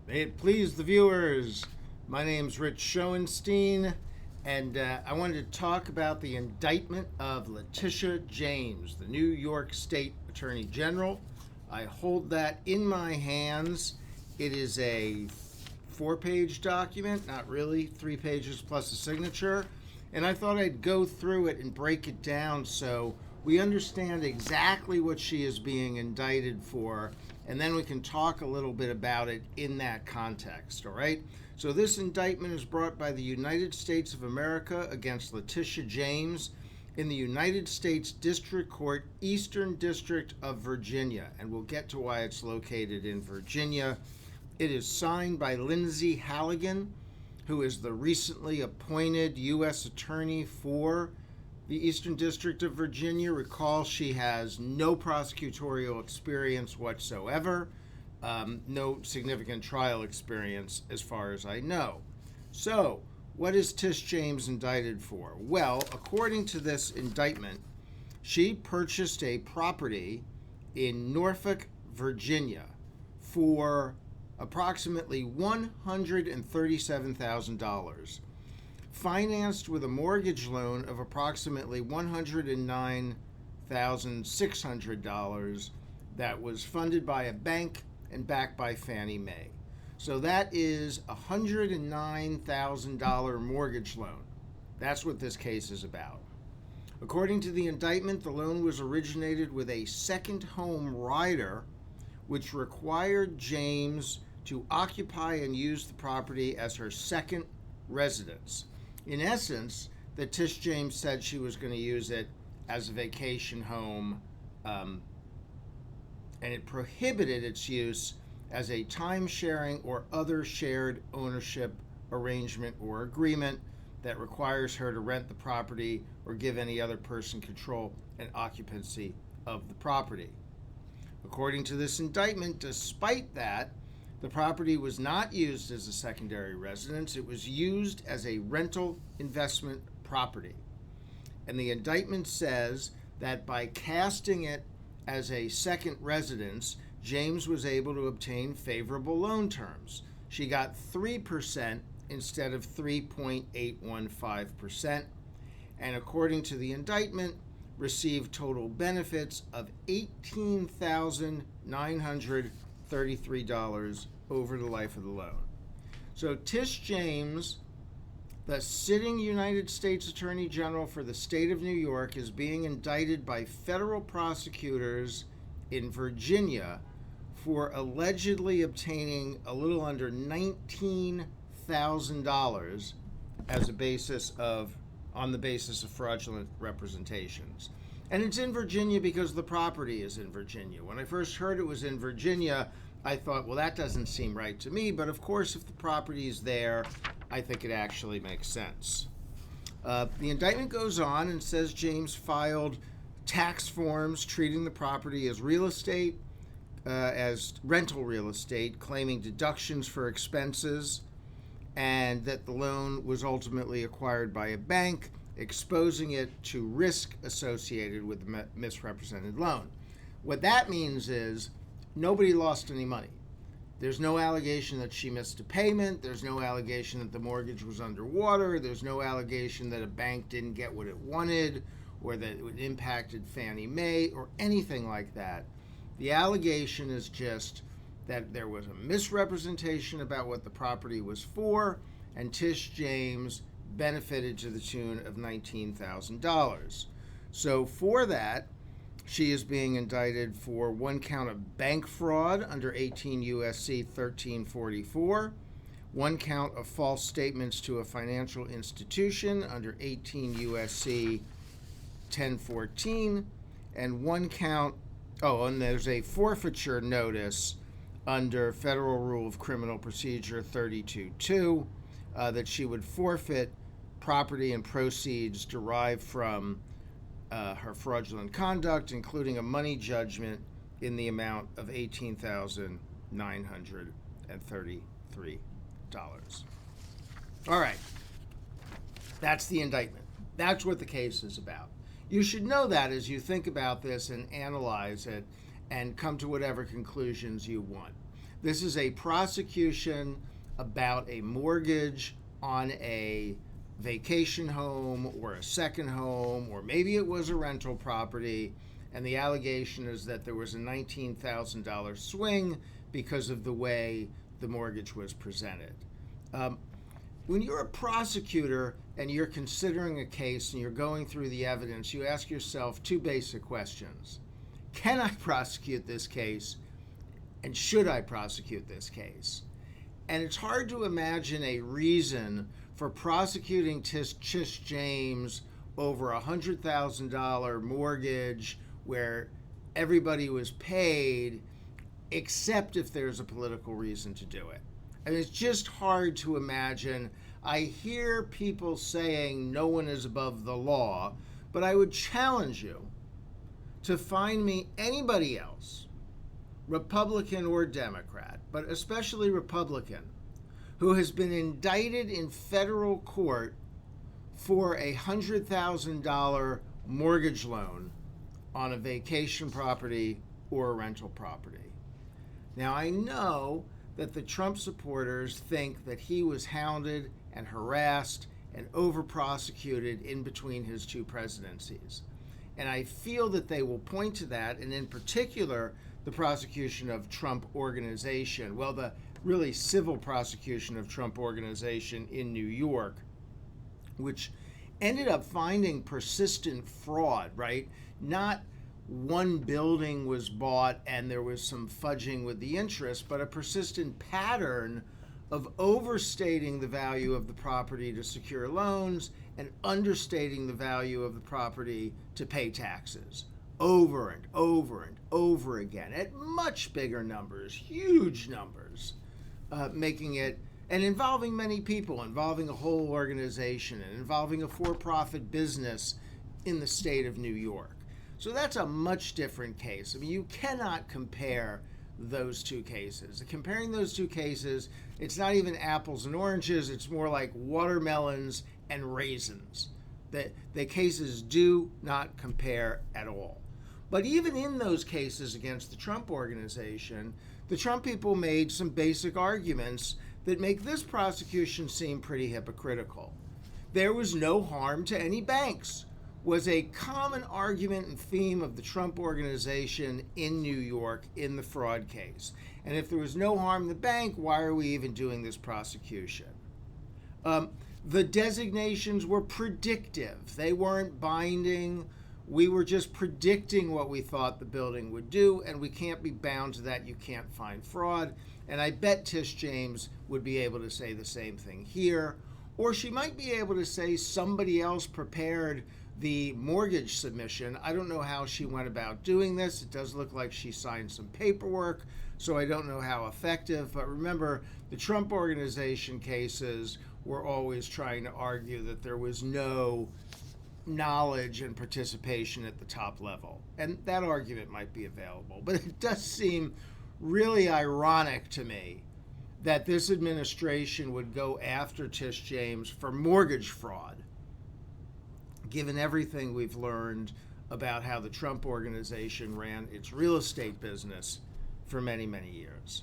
May it please the viewers, my name's Rich Schoenstein, and I wanted to talk about the indictment of Letitia James, the New York State Attorney General. I hold that in my hands. It is a 4-page document, not really, 3 pages plus a signature, and I thought I'd go through it and break it down so we understand exactly what she is being indicted for, and then we can talk a little bit about it in that context, all right? So this indictment is brought by the United States of America against Letitia James in the United States District Court, Eastern District of Virginia, and we'll get to why it's located in Virginia. It is signed by Lindsay Halligan, who is the recently appointed U.S. Attorney for the Eastern District of Virginia. Recall, she has no prosecutorial experience whatsoever, no significant trial experience as far as I know. So, what is Tish James indicted for? Well, according to this indictment, she purchased a property in Norfolk, Virginia for approximately $137,000. Financed with a mortgage loan of approximately $109,600 that was funded by a bank and backed by Fannie Mae. So that is a $109,000 mortgage loan. That's what this case is about. According to the indictment, the loan was originated with a second home rider, which required James to occupy and use the property as her second residence. In essence, that Tish James said she was going to use it as a vacation home, and it prohibited its use as a time-sharing or other shared ownership arrangement or agreement that requires her to rent the property or give any other person control and occupancy of the property. According to this indictment, despite that, the property was not used as a secondary residence. It was used as a rental investment property. And the indictment says that by casting it as a second residence, James was able to obtain favorable loan terms. She got 3% instead of 3.815%, and according to the indictment, received total benefits of $18,933 over the life of the loan. So Tish James, the sitting United States Attorney General for the state of New York, is being indicted by federal prosecutors in Virginia for allegedly obtaining a little under $19,000 as a basis of on the basis of fraudulent representations. And it's in Virginia because the property is in Virginia. When I first heard it was in Virginia, I thought, well, that doesn't seem right to me. But of course, if the property is there, I think it actually makes sense. The indictment goes on and says James filed tax forms treating the property as real estate, as rental real estate, claiming deductions for expenses, and that the loan was ultimately acquired by a bank, exposing it to risk associated with the misrepresented loan. What that means is nobody lost any money. There's no allegation that she missed a payment. There's no allegation that the mortgage was underwater. There's no allegation that a bank didn't get what it wanted or that it impacted Fannie Mae or anything like that. The allegation is just that there was a misrepresentation about what the property was for, and Tish James benefited to the tune of $19,000. So for that, she is being indicted for 1 count of bank fraud under 18 U.S.C. 1344, 1 count of false statements to a financial institution under 18 U.S.C. 1014, and 1 count, and there's a forfeiture notice under Federal Rule of Criminal Procedure 32.2 that she would forfeit property and proceeds derived from her fraudulent conduct, including a money judgment in the amount of $18,933. All right, that's the indictment. That's what the case is about. You should know that as you think about this and analyze it and come to whatever conclusions you want. This is a prosecution about a mortgage on a vacation home or a second home, or maybe it was a rental property, and the allegation is that there was a $19,000 swing because of the way the mortgage was presented. When you're a prosecutor and you're considering a case and you're going through the evidence, you ask yourself two basic questions. Can I prosecute this case? And should I prosecute this case? And it's hard to imagine a reason for prosecuting Tish James over a $100,000 mortgage where everybody was paid, except if there's a political reason to do it. And it's just hard to imagine. I hear people saying no one is above the law, but I would challenge you to find me anybody else, Republican or Democrat, but especially Republican, who has been indicted in federal court for a $100,000 mortgage loan on a vacation property or a rental property. Now, I know that the Trump supporters think that he was hounded and harassed and over-prosecuted in between his two presidencies. And I feel that they will point to that, and in particular, the prosecution of Trump Organization, well, the really civil prosecution of Trump Organization in New York, which ended up finding persistent fraud, right? Not one building was bought and there was some fudging with the interest, but a persistent pattern of overstating the value of the property to secure loans and understating the value of the property to pay taxes over and over and over again at much bigger numbers, huge numbers, making it, and involving many people, involving a whole organization, and involving a for-profit business in the state of New York. So that's a much different case. I mean, you cannot compare those two cases. Comparing those two cases, it's not even apples and oranges, it's more like watermelons and raisins. The cases do not compare at all. But even in those cases against the Trump Organization, the Trump people made some basic arguments that make this prosecution seem pretty hypocritical. There was no harm to any banks, was a common argument and theme of the Trump Organization in New York in the fraud case. And if there was no harm to the bank, why are we even doing this prosecution? The designations were predictive. They weren't binding. We were just predicting what we thought the building would do, and we can't be bound to that. You can't find fraud. And I bet Tish James would be able to say the same thing here. Or she might be able to say somebody else prepared the mortgage submission. I don't know how she went about doing this. It does look like she signed some paperwork, so I don't know how effective. But remember, the Trump Organization cases were always trying to argue that there was no knowledge and participation at the top level. And that argument might be available. But it does seem really ironic to me that this administration would go after Tish James for mortgage fraud, given everything we've learned about how the Trump Organization ran its real estate business for many, many years.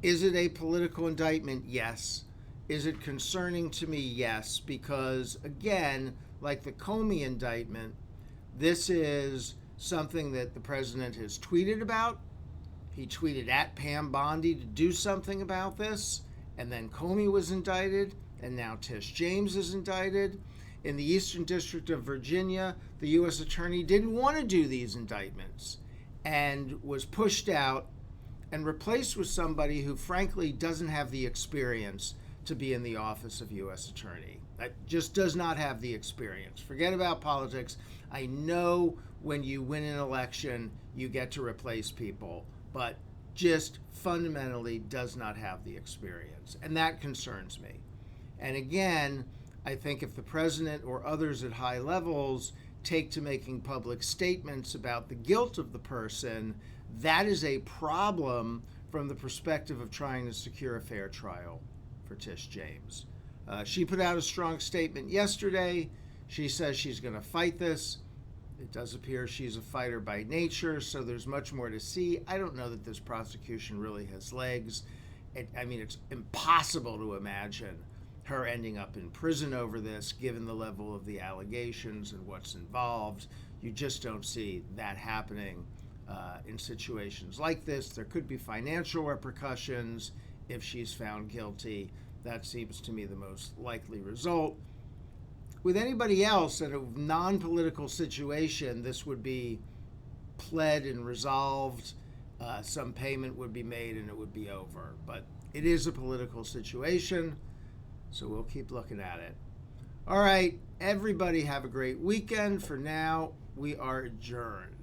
Is it a political indictment? Yes. Is it concerning to me? Yes, because again, like the Comey indictment, this is something that the president has tweeted about. He tweeted at Pam Bondi to do something about this, and then Comey was indicted, and now Tish James is indicted. In the Eastern District of Virginia, the U.S. Attorney didn't want to do these indictments and was pushed out and replaced with somebody who frankly doesn't have the experience to be in the office of U.S. Attorney. Just does not have the experience. Forget about politics. I know when you win an election, you get to replace people, but just fundamentally does not have the experience. And that concerns me. And again, I think if the president or others at high levels take to making public statements about the guilt of the person, that is a problem from the perspective of trying to secure a fair trial for Tish James. She put out a strong statement yesterday. She says she's going to fight this. It does appear she's a fighter by nature, so there's much more to see. I don't know that this prosecution really has legs. It's impossible to imagine her ending up in prison over this, given the level of the allegations and what's involved. You just don't see that happening in situations like this. There could be financial repercussions if she's found guilty. That seems to me the most likely result. With anybody else in a non-political situation, this would be pled and resolved. Some payment would be made and it would be over. But it is a political situation, so we'll keep looking at it. All right, everybody have a great weekend. For now, we are adjourned.